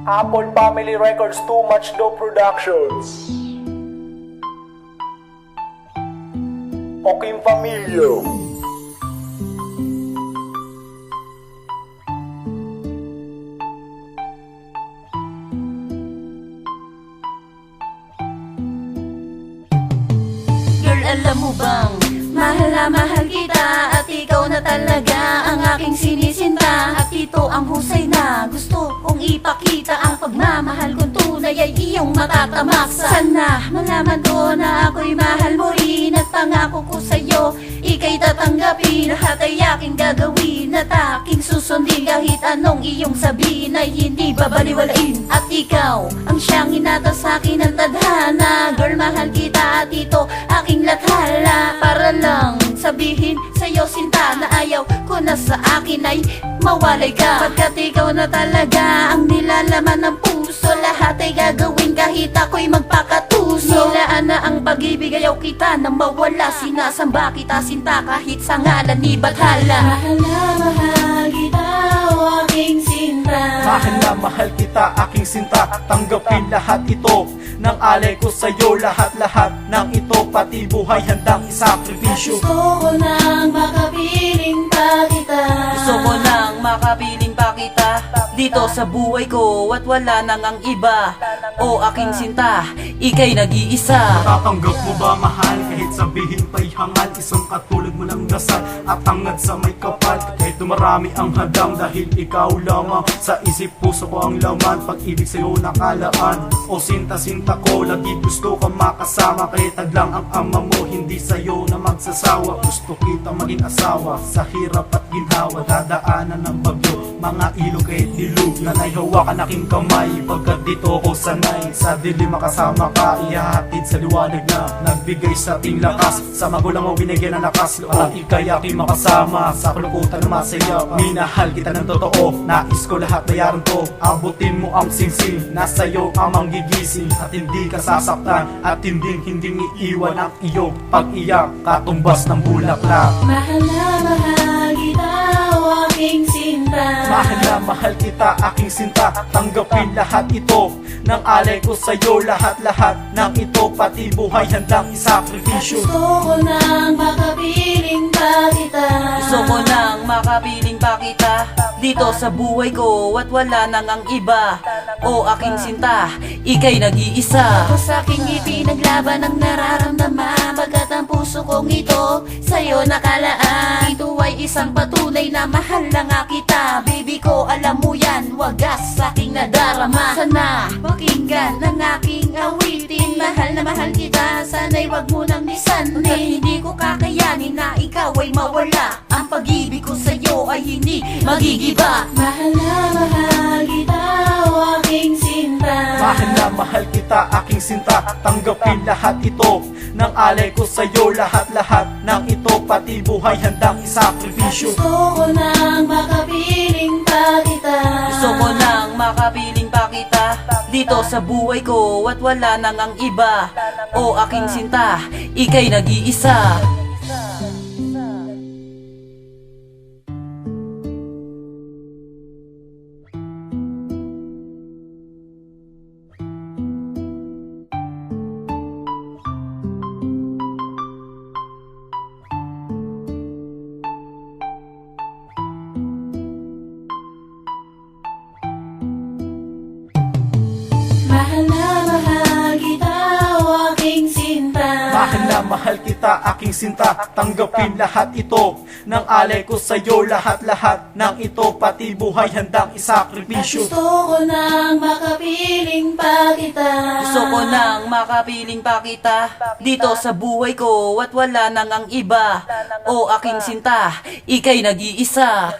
Apple Family Records, Too Much Dough Productions. Oking Familyo. Girl, alam mo bang mahal na mahal kita at ikaw na talaga ang aking sinisinta. At ito ang husay na gusto kong ipakita. Ang pagmamahal kong tunay ay iyong matatamaksa. Sana malaman ko na ako'y mahal mo rin. At pangako ko sa'yo, ika'y tatanggapin. Lahat ay aking gagawin at aking susundin. Kahit anong iyong sabihin ay hindi babaliwalain. At ikaw ang siyang inata sa'kin ng tadhana. Girl, mahal kita at ito aking lathala. Para lang sabihin sa'yo sinta na ayaw ko na sa akin ay mawalay ka. Pagkat ikaw na talaga ang nilalaman ng puso. Lahat ay gagawin kahit ako'y magpakatuso. Nilaan na ang pag-ibig, ayaw kita na mawala. Sinasamba kita sinta kahit sa ngalan ni Bathala. Mahal na mahal kita o aking sinta. Mahal na mahal kita aking sinta. Tanggapin lahat ito ng alay ko sa'yo. Lahat-lahat ng ito pati buhay handang isakripisyo. Gusto ko nang makapiling pa kita. Gusto ko nang makapiling pa kita dito sa buhay ko at wala nang ang iba. O aking sinta, ika'y nag-iisa. Tatanggap mo ba mahal kahit sabihin pa'y hangal? Isang katulad mo ng dasal at hangad sa may kapal. Kahit dumarami ang hadang dahil ikaw lamang. Sa isip puso ko ang laman, pag-ibig sa'yo nakalaan. O sinta-sinta ko, lagi gusto ka makasama. Kahit taglang ang ama mo, hindi sa'yo na magsasawa. Gusto kita maging asawa, sa hirap at ginhawa. Dadaanan ng bagyo, mga ilog kahit dilug. Nanay hawakan aking kamay, pagkat dito ko sanay. Sa dilim makasama ka, ihahatid sa liwanag na nagbigay sa ating lakas. Sa magulang mo binigyan ng lakas, para ika'y aking makasama. Sa kalukutan na masaya, minahal kita ng totoo. Nais ko lahat bayaran to, abutin mo ang singsing. Nasa'yo ang manggigising at hindi ka sasaktan. At hindi iiwan ang iyong pag-iyak, katumbas ng bulaklak. Mahal na mahal kita o aking sinta. Mahal na mahal kita aking sinta. Tanggapin lahat ito ng alay ko sa'yo. Lahat-lahat ng ito pati buhay handang isakripisyo. Gusto ko nang makapiling pa kita. Gusto ko nang makapiling pa kita dito sa buhay ko at wala nang ang iba. O aking sinta, ika'y nag-iisa. Ako sa aking ipinaglaban ang nararamdaman. Bagat ang puso kong ito sa'yo nakalaan. Ito ay isang patunay na mahal lang kita. Baby ko, alam mo yan, wagas sa aking nadarama. Sana pakinggan ng aking awitin. Mahal na mahal kita, sana'y wag mo nang lisanin. Hindi ko kakayanin na ikaw ay mawala. Ang pag-ibig ko sa'yo ay hindi magigiba. Mahal na mahal kita o aking sinta. Mahal na mahal kita aking sinta. Tanggapin lahat ito ng alay ko sa'yo. Lahat-lahat ng ito pati buhay handang isakripisyo. Gusto ko nang makapiling pa kita. Gusto ko nang makapiling pa kita dito sa buhay ko at wala nang ang iba. O aking sinta, ika'y nag-iisa. Mahal na mahal kita o aking sinta. Mahal na mahal kita aking sinta. Tanggapin lahat ito ng alay ko sa'yo. Lahat-lahat ng ito pati buhay handang isakripisyo. Gusto ko nang makapiling pa kita. Gusto ko nang makapiling pa kita dito sa buhay ko at wala nang ang iba. O aking sinta, ika'y nag-iisa.